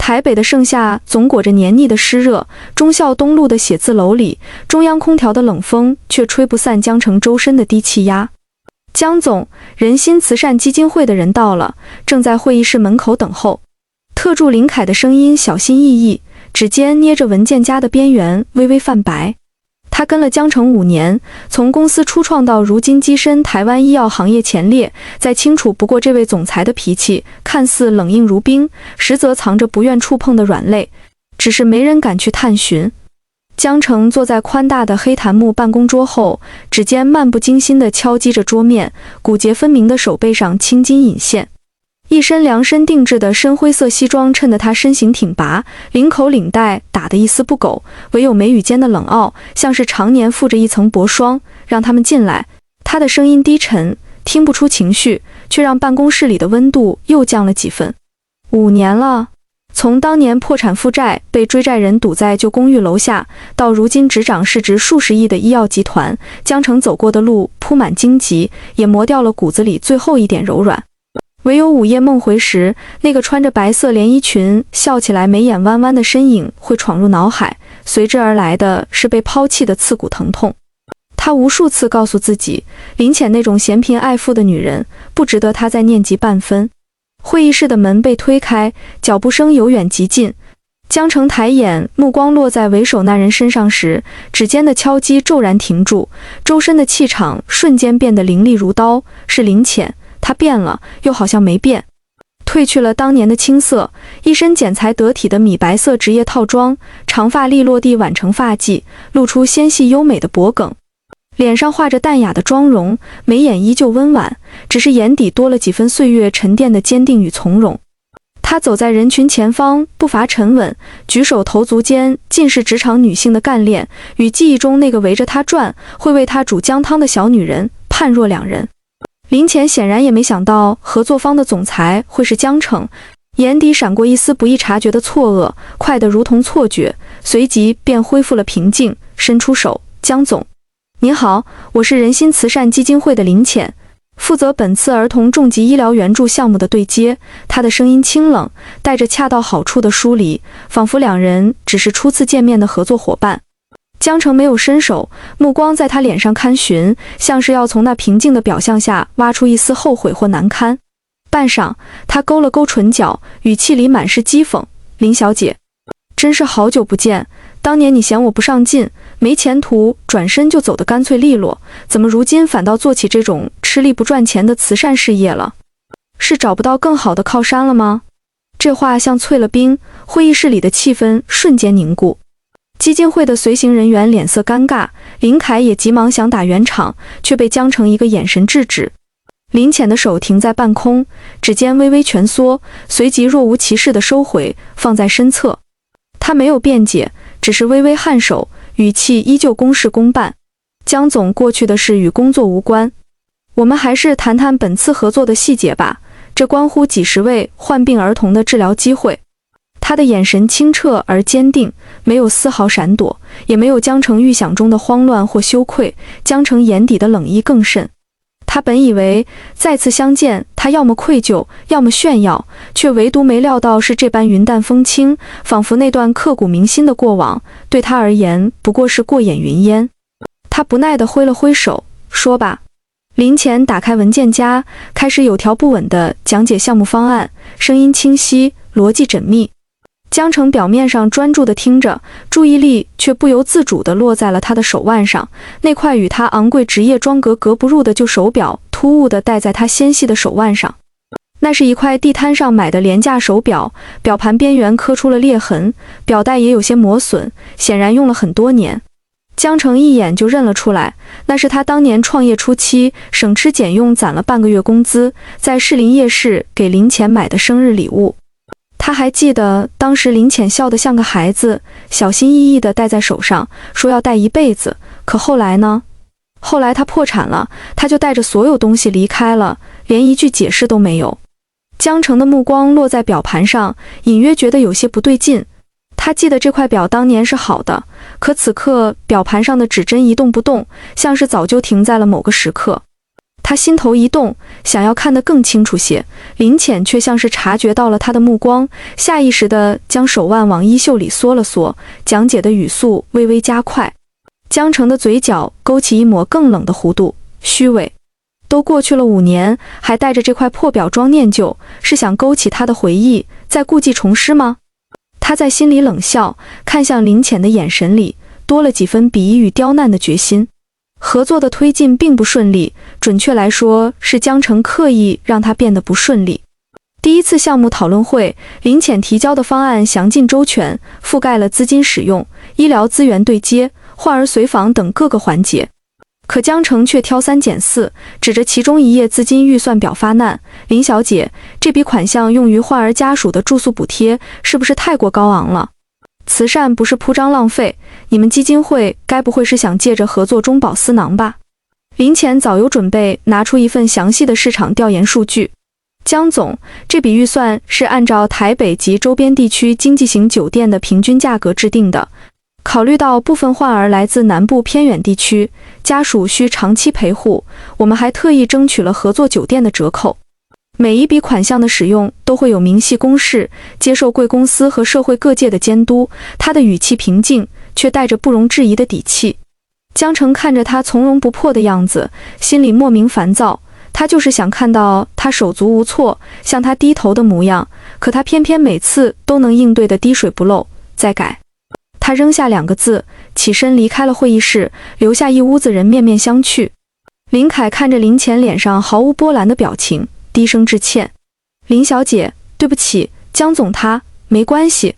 台北的盛夏总裹着黏腻的湿热，忠孝东路的写字楼里，中央空调的冷风却吹不散江城周身的低气压。江总，人心慈善基金会的人到了，正在会议室门口等候。特助林凯的声音小心翼翼，指尖捏着文件夹的边缘微微泛白。他跟了江城5年，从公司初创到如今跻身台湾医药行业前列，再清楚不过这位总裁的脾气，看似冷硬如冰，实则藏着不愿触碰的软肋，只是没人敢去探寻。江城坐在宽大的黑檀木办公桌后，指尖漫不经心地敲击着桌面，骨节分明的手背上青筋隐现。一身量身定制的深灰色西装衬得他身形挺拔，领口领带打得一丝不苟，唯有眉宇间的冷傲，像是常年附着一层薄霜。让他们进来。他的声音低沉，听不出情绪，却让办公室里的温度又降了几分。5年了，从当年破产负债被追债人堵在旧公寓楼下，到如今执掌市值数十亿的医药集团，江城走过的路铺满荆棘，也磨掉了骨子里最后一点柔软。唯有午夜梦回时，那个穿着白色连衣裙、笑起来眉眼弯弯的身影会闯入脑海，随之而来的是被抛弃的刺骨疼痛。他无数次告诉自己，林浅那种嫌贫爱富的女人，不值得他再念及半分。会议室的门被推开，脚步声由远及近。江城抬眼，目光落在为首那人身上时，指尖的敲击骤然停住，周身的气场瞬间变得凌厉如刀。是林浅。他变了，又好像没变，褪去了当年的青涩，一身剪裁得体的米白色职业套装，长发利落地挽成发髻，露出纤细优美的脖颈，脸上画着淡雅的妆容，眉眼依旧温婉，只是眼底多了几分岁月沉淀的坚定与从容。他走在人群前方，步伐沉稳，举手投足间尽是职场女性的干练，与记忆中那个围着他转，会为他煮姜汤的小女人判若两人。林浅显然也没想到合作方的总裁会是江城，眼底闪过一丝不易察觉的错愕，快得如同错觉，随即便恢复了平静，伸出手：“江总，您好，我是人心慈善基金会的林浅，负责本次儿童重疾医疗援助项目的对接。”他的声音清冷，带着恰到好处的疏离，仿佛两人只是初次见面的合作伙伴。江城没有伸手，目光在他脸上看寻，像是要从那平静的表象下挖出一丝后悔或难堪。半晌，他勾了勾唇角，语气里满是讥讽：“林小姐，真是好久不见。当年你嫌我不上进，没前途，转身就走得干脆利落，怎么如今反倒做起这种吃力不赚钱的慈善事业了？是找不到更好的靠山了吗？”这话像淬了冰，会议室里的气氛瞬间凝固。基金会的随行人员脸色尴尬，林凯也急忙想打圆场，却被江城一个眼神制止。林浅的手停在半空，指尖微微蜷缩，随即若无其事地收回，放在身侧。他没有辩解，只是微微颔首，语气依旧公事公办：“江总，过去的事与工作无关，我们还是谈谈本次合作的细节吧，这关乎几十位患病儿童的治疗机会。”他的眼神清澈而坚定，没有丝毫闪躲，也没有江城预想中的慌乱或羞愧。江城眼底的冷意更甚。他本以为再次相见，他要么愧疚，要么炫耀，却唯独没料到是这般云淡风轻，仿佛那段刻骨铭心的过往，对他而言不过是过眼云烟。他不耐地挥了挥手，说吧。林浅打开文件夹，开始有条不紊地讲解项目方案，声音清晰，逻辑缜密。江城表面上专注地听着，注意力却不由自主地落在了他的手腕上，那块与他昂贵职业装格格不入的旧手表突兀地戴在他纤细的手腕上。那是一块地摊上买的廉价手表，表盘边缘刻出了裂痕，表带也有些磨损，显然用了很多年。江城一眼就认了出来，那是他当年创业初期省吃俭用攒了半个月工资，在士林夜市给林浅买的生日礼物。他还记得当时林浅笑得像个孩子，小心翼翼地戴在手上，说要戴一辈子。可后来呢？后来他破产了，他就带着所有东西离开了，连一句解释都没有。江城的目光落在表盘上，隐约觉得有些不对劲。他记得这块表当年是好的，可此刻表盘上的指针一动不动，像是早就停在了某个时刻。他心头一动，想要看得更清楚些，林浅却像是察觉到了他的目光，下意识地将手腕往衣袖里缩了缩，讲解的语速微微加快。江澄的嘴角勾起一抹更冷的弧度，虚伪。都过去了5年，还带着这块破表装念旧，是想勾起他的回忆，再故技重施吗？他在心里冷笑，看向林浅的眼神里多了几分鄙夷与刁难的决心。合作的推进并不顺利，准确来说是江澄刻意让他变得不顺利。第一次项目讨论会，林浅提交的方案详尽周全，覆盖了资金使用、医疗资源对接、患儿随访等各个环节。可江澄却挑3拣4，指着其中一页资金预算表发难：“林小姐，这笔款项用于患儿家属的住宿补贴，是不是太过高昂了？慈善不是铺张浪费，你们基金会该不会是想借着合作中饱私囊吧？”林浅早有准备，拿出一份详细的市场调研数据。江总，这笔预算是按照台北及周边地区经济型酒店的平均价格制定的。考虑到部分患儿来自南部偏远地区，家属需长期陪护，我们还特意争取了合作酒店的折扣。每一笔款项的使用都会有明细公示，接受贵公司和社会各界的监督。他的语气平静，却带着不容置疑的底气。江澄看着他从容不迫的样子，心里莫名烦躁。他就是想看到他手足无措，向他低头的模样，可他偏偏每次都能应对得滴水不漏。再改。他扔下2个字，起身离开了会议室，留下一屋子人面面相觑。林凯看着林浅脸上毫无波澜的表情，低声致歉：“林小姐，对不起，江总他没关系。”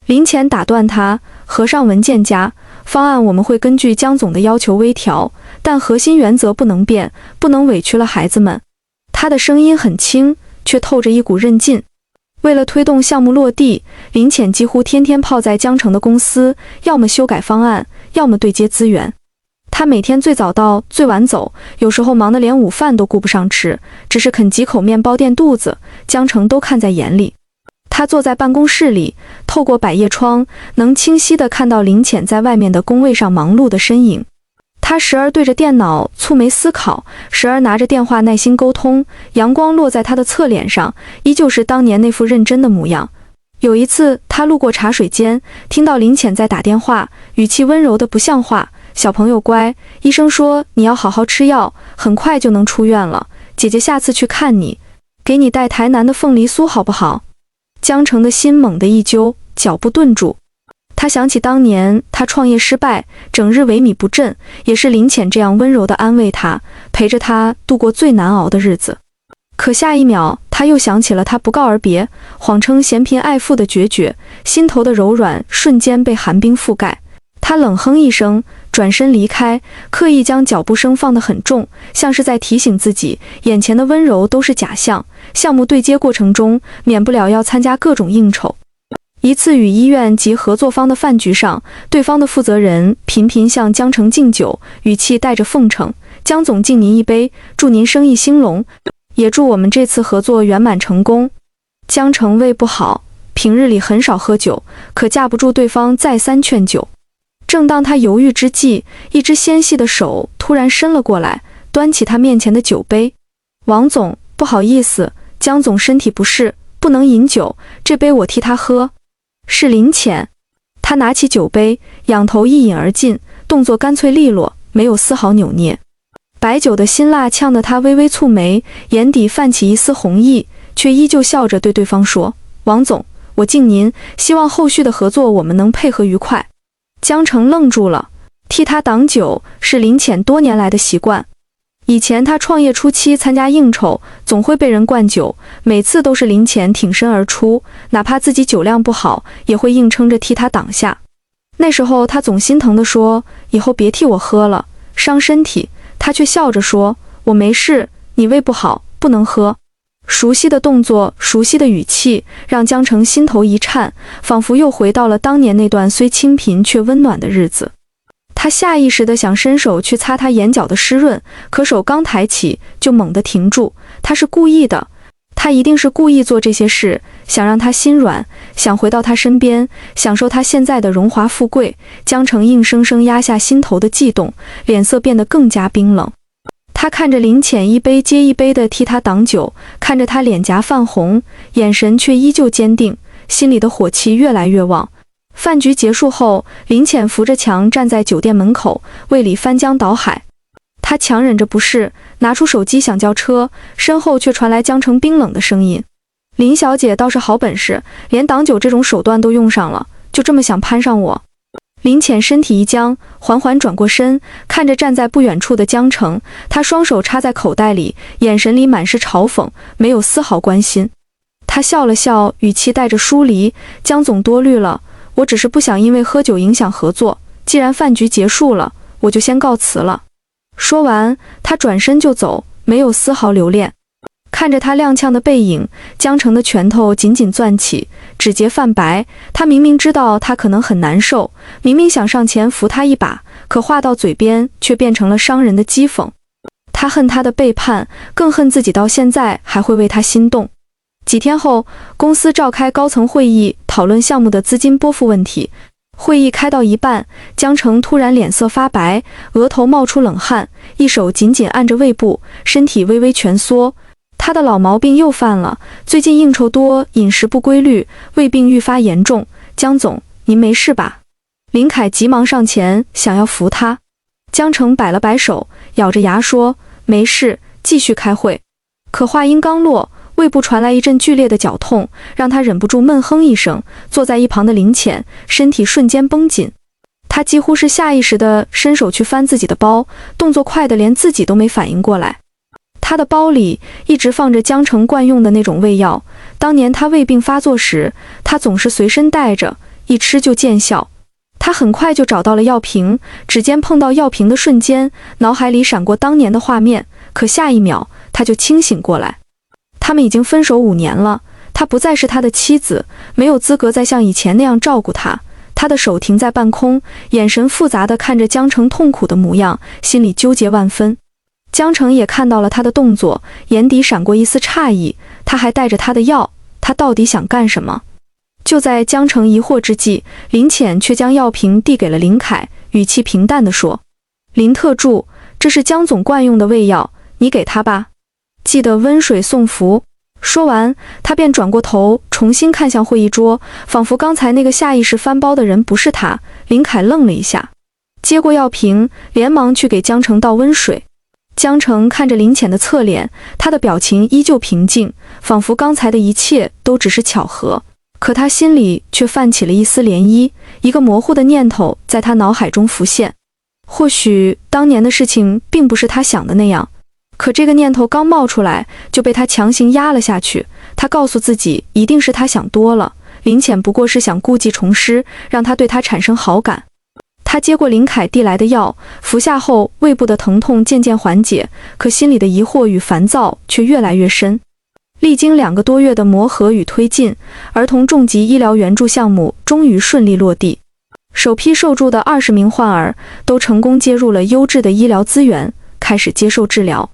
林浅打断他：“合上文件夹，方案我们会根据江总的要求微调，但核心原则不能变，不能委屈了孩子们。”他的声音很轻，却透着一股韧劲。为了推动项目落地，林浅几乎天天泡在江澄的公司，要么修改方案，要么对接资源。他每天最早到，最晚走，有时候忙得连午饭都顾不上吃，只是啃几口面包垫肚子，江澄都看在眼里。他坐在办公室里，透过百叶窗，能清晰地看到林浅在外面的工位上忙碌的身影。他时而对着电脑蹙眉思考，时而拿着电话耐心沟通，阳光落在他的侧脸上，依旧是当年那副认真的模样。有一次，他路过茶水间，听到林浅在打电话，语气温柔的不像话：“小朋友乖，医生说你要好好吃药，很快就能出院了。姐姐下次去看你，给你带台南的凤梨酥好不好？”江澄的心猛地一揪，脚步顿住。他想起当年他创业失败，整日萎靡不振，也是林浅这样温柔地安慰他，陪着他度过最难熬的日子。可下一秒，他又想起了他不告而别，谎称嫌贫爱富的决绝，心头的柔软瞬间被寒冰覆盖。他冷哼一声，转身离开，刻意将脚步声放得很重，像是在提醒自己，眼前的温柔都是假象。项目对接过程中，免不了要参加各种应酬。一次与医院及合作方的饭局上，对方的负责人频频向江澄敬酒，语气带着奉承：“江总敬您一杯，祝您生意兴隆，也祝我们这次合作圆满成功。”江澄胃不好，平日里很少喝酒，可架不住对方再三劝酒。正当他犹豫之际，一只纤细的手突然伸了过来，端起他面前的酒杯：“王总，不好意思，江总身体不适，不能饮酒，这杯我替他喝。”是林浅。他拿起酒杯，仰头一饮而尽，动作干脆利落，没有丝毫扭捏。白酒的辛辣呛得他微微蹙眉，眼底泛起一丝红意，却依旧笑着对对方说：“王总，我敬您，希望后续的合作我们能配合愉快。”江澄愣住了，替他挡酒是林浅多年来的习惯。以前他创业初期参加应酬，总会被人灌酒，每次都是林浅挺身而出，哪怕自己酒量不好，也会硬撑着替他挡下。那时候他总心疼地说：“以后别替我喝了，伤身体。”他却笑着说：“我没事，你胃不好，不能喝。”熟悉的动作，熟悉的语气，让江澄心头一颤，仿佛又回到了当年那段虽清贫却温暖的日子。他下意识地想伸手去擦他眼角的湿润，可手刚抬起就猛地停住。他是故意的，他一定是故意做这些事，想让他心软，想回到他身边，享受他现在的荣华富贵。江澄硬生生压下心头的悸动，脸色变得更加冰冷。他看着林浅一杯接一杯地替他挡酒，看着他脸颊泛红，眼神却依旧坚定，心里的火气越来越旺。饭局结束后，林浅扶着墙站在酒店门口，胃里翻江倒海。他强忍着不适，拿出手机想叫车，身后却传来江澄冰冷的声音：林小姐倒是好本事，连挡酒这种手段都用上了，就这么想攀上我？林浅身体一僵，缓缓转过身，看着站在不远处的江澄，他双手插在口袋里，眼神里满是嘲讽，没有丝毫关心。他笑了笑，语气带着疏离：江总多虑了，我只是不想因为喝酒影响合作，既然饭局结束了，我就先告辞了。说完，他转身就走，没有丝毫留恋。看着他踉跄的背影，江澄的拳头紧紧攥起，指节泛白。他明明知道他可能很难受，明明想上前扶他一把，可话到嘴边却变成了伤人的讥讽。他恨他的背叛，更恨自己到现在还会为他心动。几天后，公司召开高层会议，讨论项目的资金拨付问题。会议开到一半，江澄突然脸色发白，额头冒出冷汗，一手紧紧按着胃部，身体微微蜷缩。他的老毛病又犯了，最近应酬多，饮食不规律，胃病愈发严重。江总，您没事吧？林凯急忙上前，想要扶他。江澄摆了摆手，咬着牙说：没事，继续开会。可话音刚落，胃部传来一阵剧烈的绞痛，让他忍不住闷哼一声。坐在一旁的林浅身体瞬间绷紧，他几乎是下意识地伸手去翻自己的包，动作快得连自己都没反应过来。他的包里一直放着江澄惯用的那种胃药，当年他胃病发作时，他总是随身带着，一吃就见效。他很快就找到了药瓶，指尖碰到药瓶的瞬间，脑海里闪过当年的画面，可下一秒他就清醒过来。他们已经分手5年了，他不再是他的妻子，没有资格再像以前那样照顾他。他的手停在半空，眼神复杂地看着江澄痛苦的模样，心里纠结万分。江澄也看到了他的动作，眼底闪过一丝诧异，他还带着他的药，他到底想干什么？就在江澄疑惑之际，林浅却将药瓶递给了林凯，语气平淡地说：林特助，这是江总惯用的胃药，你给他吧，记得温水送服。说完，他便转过头，重新看向会议桌，仿佛刚才那个下意识翻包的人不是他。林凯愣了一下，接过药瓶，连忙去给江澄倒温水。江澄看着林浅的侧脸，他的表情依旧平静，仿佛刚才的一切都只是巧合。可他心里却泛起了一丝涟漪，一个模糊的念头在他脑海中浮现。或许当年的事情并不是他想的那样，可这个念头刚冒出来，就被他强行压了下去。他告诉自己，一定是他想多了，林浅不过是想故技重施，让他对他产生好感。他接过林凯递来的药，服下后，胃部的疼痛渐渐缓解，可心里的疑惑与烦躁却越来越深。历经2个多月的磨合与推进，儿童重疾医疗援助项目终于顺利落地。首批受助的20名患儿都成功接入了优质的医疗资源，开始接受治疗。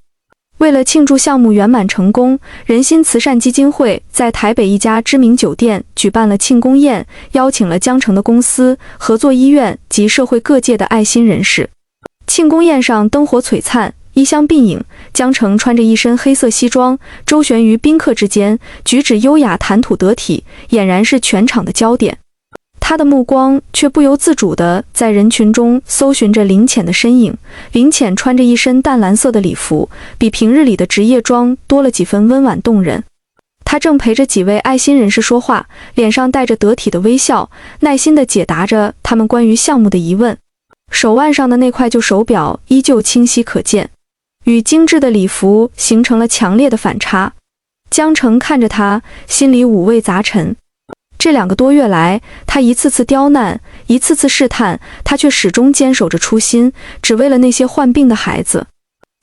为了庆祝项目圆满成功，人心慈善基金会在台北一家知名酒店举办了庆功宴，邀请了江澄的公司、合作医院及社会各界的爱心人士。庆功宴上灯火璀璨，衣香鬓影，江澄穿着一身黑色西装，周旋于宾客之间，举止优雅，谈吐得体，俨然是全场的焦点。他的目光却不由自主地在人群中搜寻着林浅的身影。林浅穿着一身淡蓝色的礼服，比平日里的职业装多了几分温婉动人。他正陪着几位爱心人士说话，脸上带着得体的微笑，耐心地解答着他们关于项目的疑问。手腕上的那块旧手表依旧清晰可见，与精致的礼服形成了强烈的反差。江澄看着他，心里五味杂陈。这2个多月来，他一次次刁难，一次次试探，他却始终坚守着初心，只为了那些患病的孩子。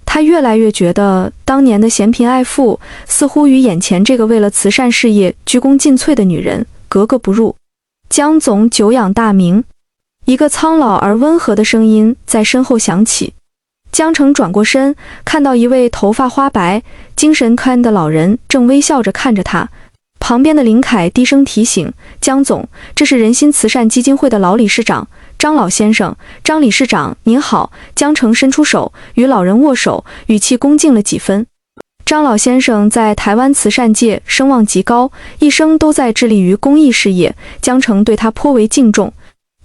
他越来越觉得，当年的嫌贫爱富，似乎与眼前这个为了慈善事业鞠躬尽瘁的女人格格不入。江总久仰大名，一个苍老而温和的声音在身后响起。江澄转过身，看到一位头发花白、精神可爱的老人正微笑着看着他。旁边的林凯低声提醒江总，这是人心慈善基金会的老理事长张老先生。张理事长您好。江澄伸出手与老人握手，语气恭敬了几分。张老先生在台湾慈善界声望极高，一生都在致力于公益事业，江澄对他颇为敬重。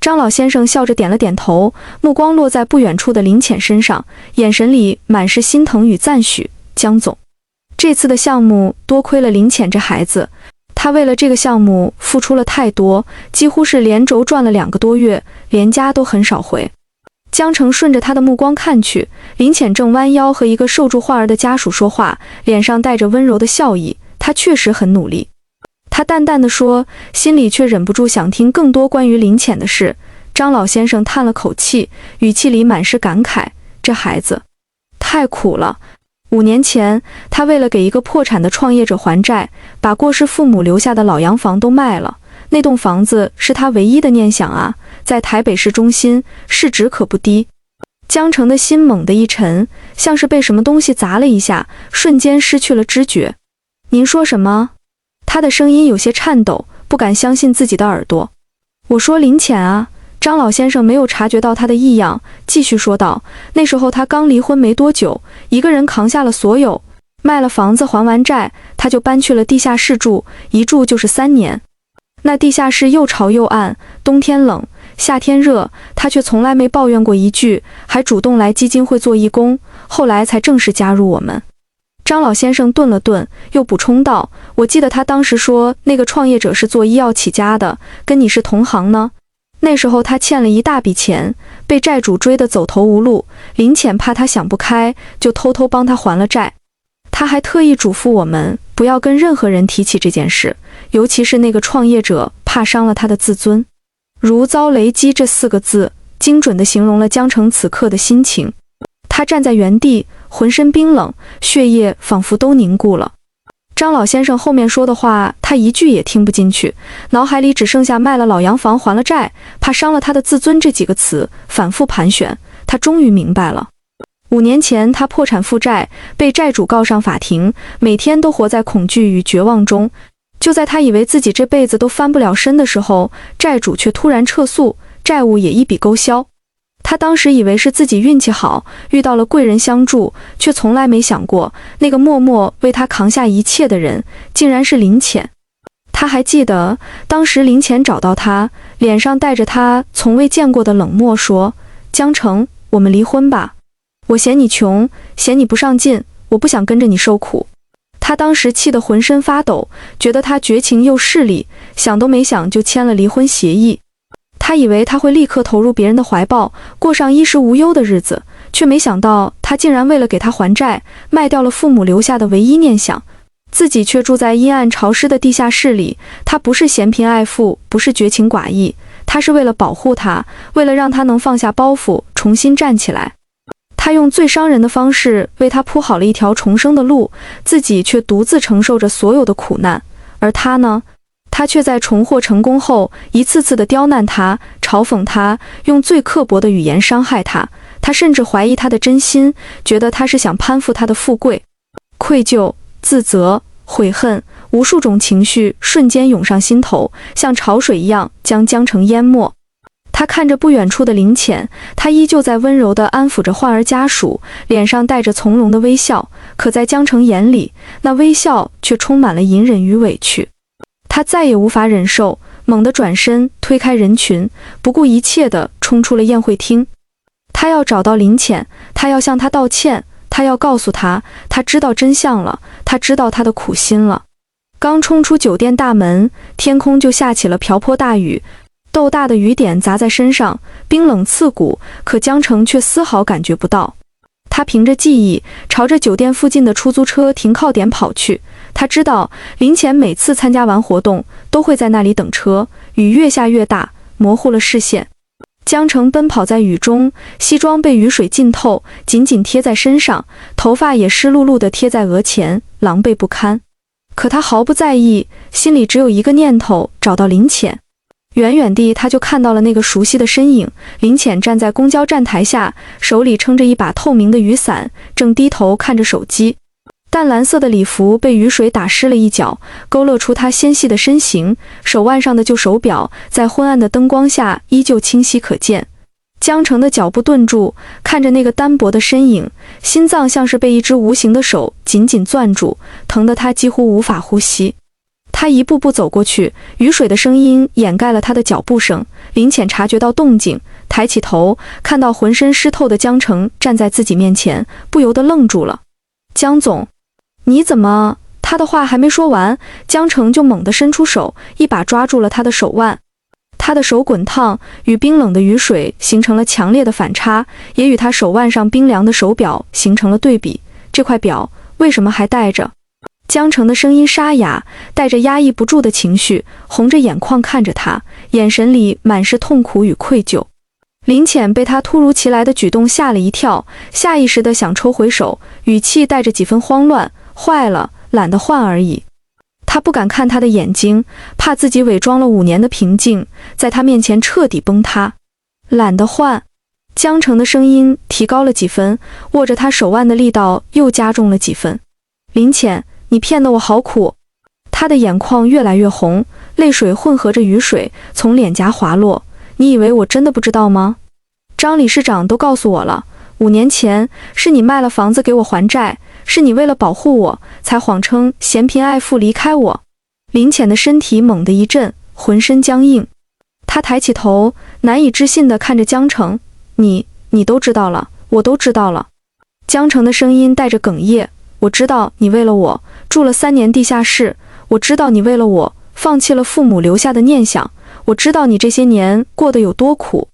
张老先生笑着点了点头，目光落在不远处的林浅身上，眼神里满是心疼与赞许。江总，这次的项目多亏了林浅这孩子，他为了这个项目付出了太多，几乎是连轴转了2个多月，连家都很少回。江澄顺着他的目光看去，林浅正弯腰和一个受助患儿的家属说话，脸上带着温柔的笑意。他确实很努力。他淡淡的说，心里却忍不住想听更多关于林浅的事。张老先生叹了口气，语气里满是感慨，这孩子太苦了。5年前，他为了给一个破产的创业者还债，把过世父母留下的老洋房都卖了。那栋房子是他唯一的念想啊，在台北市中心，市值可不低。江澄的心猛地一沉，像是被什么东西砸了一下，瞬间失去了知觉。您说什么？他的声音有些颤抖，不敢相信自己的耳朵。我说林浅啊。张老先生没有察觉到他的异样，继续说道，那时候他刚离婚没多久，一个人扛下了所有，卖了房子还完债，他就搬去了地下室住，一住就是3年。那地下室又潮又暗，冬天冷，夏天热，他却从来没抱怨过一句，还主动来基金会做义工，后来才正式加入我们。张老先生顿了顿，又补充道，我记得他当时说那个创业者是做医药起家的，跟你是同行呢。那时候他欠了一大笔钱，被债主追得走投无路，林浅怕他想不开，就偷偷帮他还了债。他还特意嘱咐我们不要跟任何人提起这件事，尤其是那个创业者，怕伤了他的自尊。如遭雷击这4个字，精准地形容了江澄此刻的心情。他站在原地，浑身冰冷，血液仿佛都凝固了。张老先生后面说的话，他一句也听不进去，脑海里只剩下卖了老洋房还了债，怕伤了他的自尊这几个词，反复盘旋。他终于明白了，5年前他破产负债，被债主告上法庭，每天都活在恐惧与绝望中。就在他以为自己这辈子都翻不了身的时候，债主却突然撤诉，债务也一笔勾销。他当时以为是自己运气好，遇到了贵人相助，却从来没想过，那个默默为他扛下一切的人，竟然是林浅。他还记得，当时林浅找到他，脸上带着他从未见过的冷漠，说：江澄，我们离婚吧。我嫌你穷，嫌你不上进，我不想跟着你受苦。他当时气得浑身发抖，觉得他绝情又势利，想都没想就签了离婚协议。他以为他会立刻投入别人的怀抱，过上衣食无忧的日子，却没想到他竟然为了给他还债，卖掉了父母留下的唯一念想，自己却住在阴暗潮湿的地下室里。他不是嫌贫爱富，不是绝情寡义，他是为了保护他，为了让他能放下包袱，重新站起来。他用最伤人的方式为他铺好了一条重生的路，自己却独自承受着所有的苦难。而他呢？他却在重获成功后，一次次地刁难他，嘲讽他，用最刻薄的语言伤害他。他甚至怀疑他的真心，觉得他是想攀附他的富贵。愧疚、自责、悔恨，无数种情绪瞬间涌上心头，像潮水一样将江澄淹没。他看着不远处的林浅，他依旧在温柔地安抚着患儿家属，脸上带着从容的微笑，可在江澄眼里，那微笑却充满了隐忍与委屈。他再也无法忍受，猛地转身推开人群，不顾一切地冲出了宴会厅。他要找到林浅，他要向他道歉，他要告诉他，他知道真相了，他知道他的苦心了。刚冲出酒店大门，天空就下起了瓢泼大雨，豆大的雨点砸在身上，冰冷刺骨，可江澄却丝毫感觉不到。他凭着记忆，朝着酒店附近的出租车停靠点跑去。他知道林浅每次参加完活动都会在那里等车，雨越下越大，模糊了视线。江澄奔跑在雨中，西装被雨水浸透，紧紧贴在身上，头发也湿漉漉地贴在额前，狼狈不堪。可他毫不在意，心里只有一个念头，找到林浅。远远地他就看到了那个熟悉的身影，林浅站在公交站台下，手里撑着一把透明的雨伞，正低头看着手机。淡蓝色的礼服被雨水打湿了一角，勾勒出她纤细的身形，手腕上的旧手表在昏暗的灯光下依旧清晰可见。江城的脚步顿住，看着那个单薄的身影，心脏像是被一只无形的手紧紧攥住，疼得他几乎无法呼吸。他一步步走过去，雨水的声音掩盖了他的脚步声。林浅察觉到动静，抬起头，看到浑身湿透的江城站在自己面前，不由得愣住了。江总，你怎么……他的话还没说完，江城就猛地伸出手，一把抓住了他的手腕。他的手滚烫，与冰冷的雨水形成了强烈的反差，也与他手腕上冰凉的手表形成了对比。这块表为什么还戴着？江城的声音沙哑，带着压抑不住的情绪，红着眼眶看着他，眼神里满是痛苦与愧疚。林浅被他突如其来的举动吓了一跳，下意识地想抽回手，语气带着几分慌乱：坏了，懒得换而已。他不敢看他的眼睛，怕自己伪装了5年的平静，在他面前彻底崩塌。懒得换。江城的声音提高了几分，握着他手腕的力道又加重了几分。林浅，你骗得我好苦。他的眼眶越来越红，泪水混合着雨水从脸颊滑落。你以为我真的不知道吗？张理事长都告诉我了，5年前是你卖了房子给我还债，是你为了保护我才谎称嫌贫爱富离开我。林浅的身体猛地一震，浑身僵硬。他抬起头，难以置信地看着江城：你都知道了，我都知道了。江城的声音带着哽咽：我知道你为了我住了3年地下室，我知道你为了我放弃了父母留下的念想，我知道你这些年过得有多苦。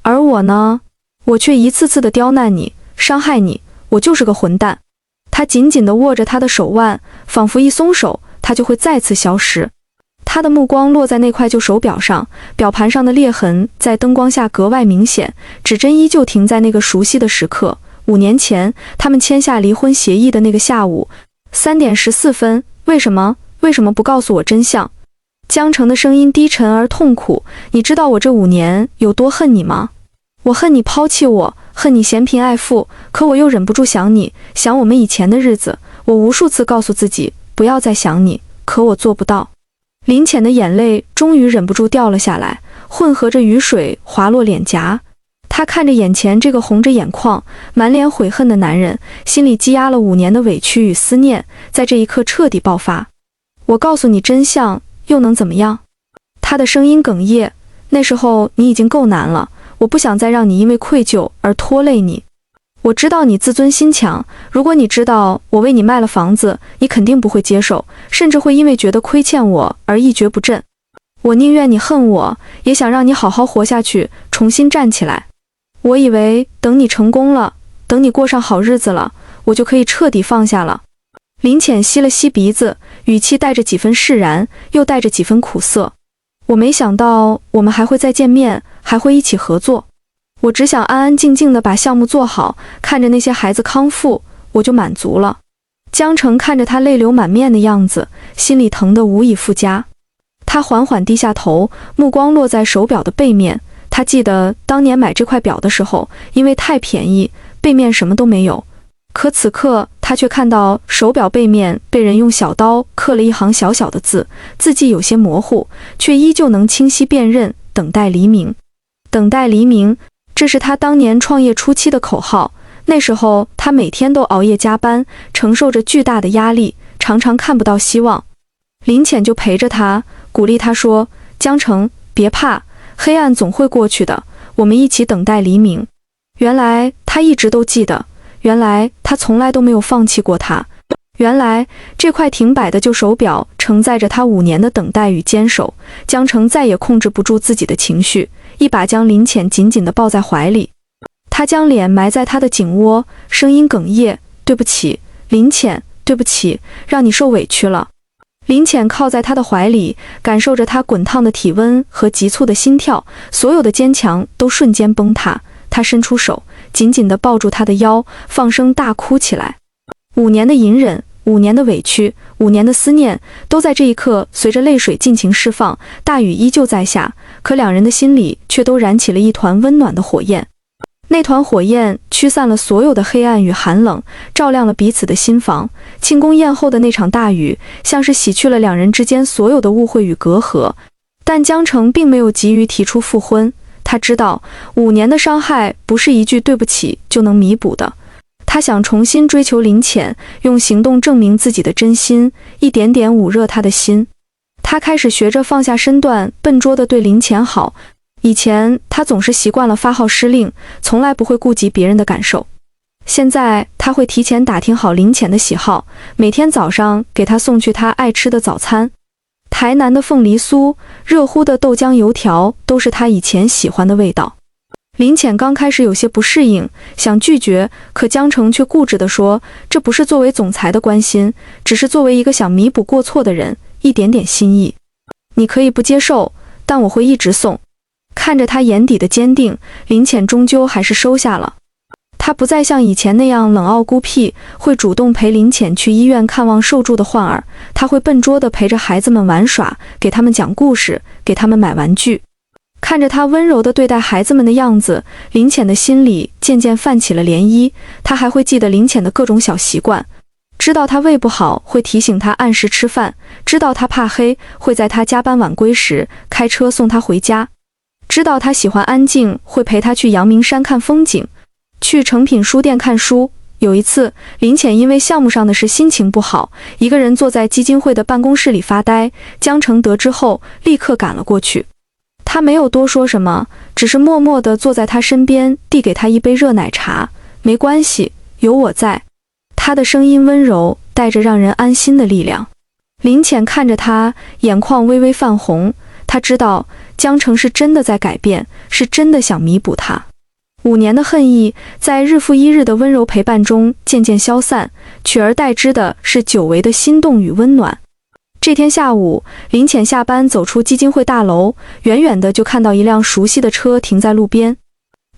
而我呢，我却一次次地刁难你，伤害你，我就是个混蛋。他紧紧地握着他的手腕，仿佛一松手，他就会再次消失。他的目光落在那块旧手表上，表盘上的裂痕在灯光下格外明显，指针依旧停在那个熟悉的时刻。5年前，他们签下离婚协议的那个下午，3点14分，为什么不告诉我真相？江城的声音低沉而痛苦：你知道我这5年有多恨你吗？我恨你抛弃我，恨你嫌贫爱富，可我又忍不住想你，想我们以前的日子。我无数次告诉自己不要再想你，可我做不到。林浅的眼泪终于忍不住掉了下来，混合着雨水滑落脸颊。他看着眼前这个红着眼眶、满脸悔恨的男人，心里积压了5年的委屈与思念，在这一刻彻底爆发。我告诉你真相，又能怎么样？他的声音哽咽：那时候你已经够难了，我不想再让你因为愧疚而拖累你。我知道你自尊心强，如果你知道我为你卖了房子，你肯定不会接受，甚至会因为觉得亏欠我而一蹶不振。我宁愿你恨我，也想让你好好活下去，重新站起来。我以为等你成功了，等你过上好日子了，我就可以彻底放下了。林浅吸了吸鼻子，语气带着几分释然，又带着几分苦涩。我没想到我们还会再见面，还会一起合作。我只想安安静静地把项目做好，看着那些孩子康复，我就满足了。江城看着他泪流满面的样子，心里疼得无以复加。他缓缓低下头，目光落在手表的背面。他记得当年买这块表的时候，因为太便宜，背面什么都没有。可此刻他却看到手表背面被人用小刀刻了一行小小的字，字迹有些模糊，却依旧能清晰辨认：等待黎明。等待黎明，这是他当年创业初期的口号。那时候他每天都熬夜加班，承受着巨大的压力，常常看不到希望。林浅就陪着他，鼓励他说：江城，别怕，黑暗总会过去的，我们一起等待黎明。原来他一直都记得，原来他从来都没有放弃过他。原来这块停摆的旧手表承载着他5年的等待与坚守。江城再也控制不住自己的情绪，一把将林浅紧紧地抱在怀里。他将脸埋在他的颈窝，声音哽咽：对不起，林浅，对不起，让你受委屈了。林浅靠在他的怀里，感受着他滚烫的体温和急促的心跳，所有的坚强都瞬间崩塌。他伸出手，紧紧地抱住他的腰，放声大哭起来。5年的隐忍，5年的委屈，5年的思念，都在这一刻随着泪水尽情释放。大雨依旧在下，可两人的心里却都燃起了一团温暖的火焰。那团火焰驱散了所有的黑暗与寒冷，照亮了彼此的心房。庆功宴后的那场大雨，像是洗去了两人之间所有的误会与隔阂。但江澄并没有急于提出复婚，他知道5年的伤害不是一句对不起就能弥补的。他想重新追求林浅，用行动证明自己的真心，一点点捂热他的心。他开始学着放下身段，笨拙地对林浅好。以前他总是习惯了发号施令，从来不会顾及别人的感受。现在他会提前打听好林浅的喜好，每天早上给他送去他爱吃的早餐。台南的凤梨酥，热乎的豆浆油条，都是他以前喜欢的味道。林浅刚开始有些不适应，想拒绝，可江澄却固执地说，这不是作为总裁的关心，只是作为一个想弥补过错的人，一点点心意。你可以不接受，但我会一直送。看着他眼底的坚定，林浅终究还是收下了。他不再像以前那样冷傲孤僻，会主动陪林浅去医院看望受助的患儿，他会笨拙地陪着孩子们玩耍，给他们讲故事，给他们买玩具。看着他温柔地对待孩子们的样子，林浅的心里渐渐泛起了涟漪。他还会记得林浅的各种小习惯，知道他胃不好会提醒他按时吃饭，知道他怕黑会在他加班晚归时开车送他回家，知道他喜欢安静会陪他去阳明山看风景，去诚品书店看书。有一次，林浅因为项目上的事心情不好，一个人坐在基金会的办公室里发呆。江澄得知后立刻赶了过去。他没有多说什么，只是默默地坐在他身边，递给他一杯热奶茶。没关系，有我在。他的声音温柔，带着让人安心的力量。林浅看着他，眼眶微微泛红。他知道江澄是真的在改变，是真的想弥补他。5年的恨意在日复一日的温柔陪伴中渐渐消散，取而代之的是久违的心动与温暖。这天下午，林浅下班走出基金会大楼，远远的就看到一辆熟悉的车停在路边。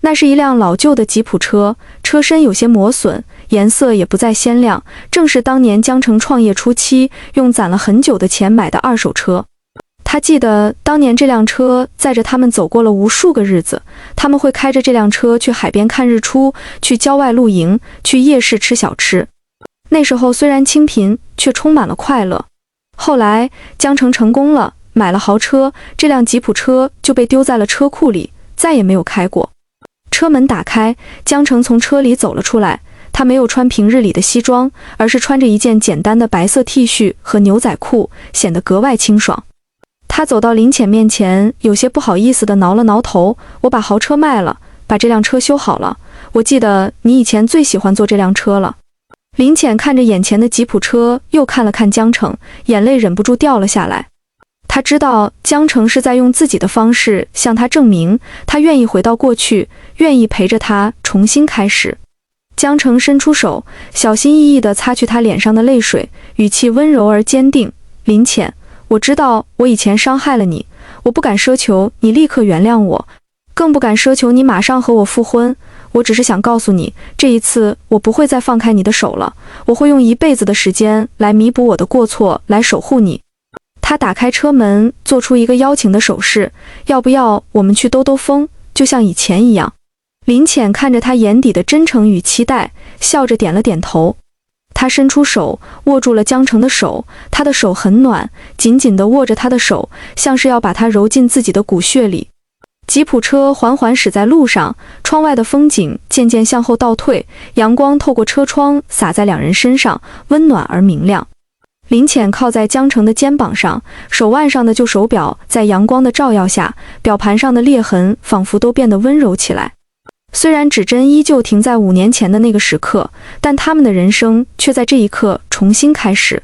那是一辆老旧的吉普车，车身有些磨损，颜色也不再鲜亮，正是当年江澄创业初期用攒了很久的钱买的二手车。他记得当年这辆车载着他们走过了无数个日子，他们会开着这辆车去海边看日出，去郊外露营，去夜市吃小吃。那时候虽然清贫，却充满了快乐。后来江澄成功了，买了豪车，这辆吉普车就被丢在了车库里，再也没有开过。车门打开，江澄从车里走了出来。他没有穿平日里的西装，而是穿着一件简单的白色 T 恤和牛仔裤，显得格外清爽。他走到林浅面前，有些不好意思地挠了挠头，我把豪车卖了，把这辆车修好了。我记得你以前最喜欢坐这辆车了。林浅看着眼前的吉普车，又看了看江澄，眼泪忍不住掉了下来。他知道江澄是在用自己的方式向他证明，他愿意回到过去，愿意陪着他重新开始。江澄伸出手，小心翼翼地擦去他脸上的泪水，语气温柔而坚定。林浅，我知道我以前伤害了你，我不敢奢求你立刻原谅我，更不敢奢求你马上和我复婚。我只是想告诉你，这一次我不会再放开你的手了，我会用一辈子的时间来弥补我的过错，来守护你。他打开车门，做出一个邀请的手势，要不要我们去兜兜风，就像以前一样？林浅看着他眼底的真诚与期待，笑着点了点头。他伸出手，握住了江澄的手，他的手很暖，紧紧地握着他的手，像是要把他揉进自己的骨血里。吉普车缓缓驶在路上，窗外的风景渐渐向后倒退，阳光透过车窗洒在两人身上，温暖而明亮。林浅靠在江澄的肩膀上，手腕上的旧手表在阳光的照耀下，表盘上的裂痕仿佛都变得温柔起来。虽然指针依旧停在5年前的那个时刻，但他们的人生却在这一刻重新开始。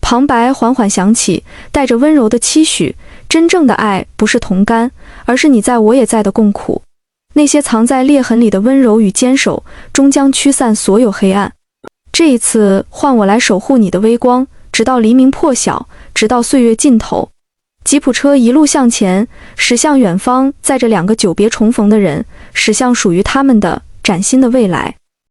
旁白缓缓响起，带着温柔的期许，真正的爱不是同甘，而是你在我也在的共苦。那些藏在裂痕里的温柔与坚守，终将驱散所有黑暗。这一次换我来守护你的微光，直到黎明破晓，直到岁月尽头。吉普车一路向前，驶向远方，载着2个久别重逢的人，驶向属于他们的崭新的未来。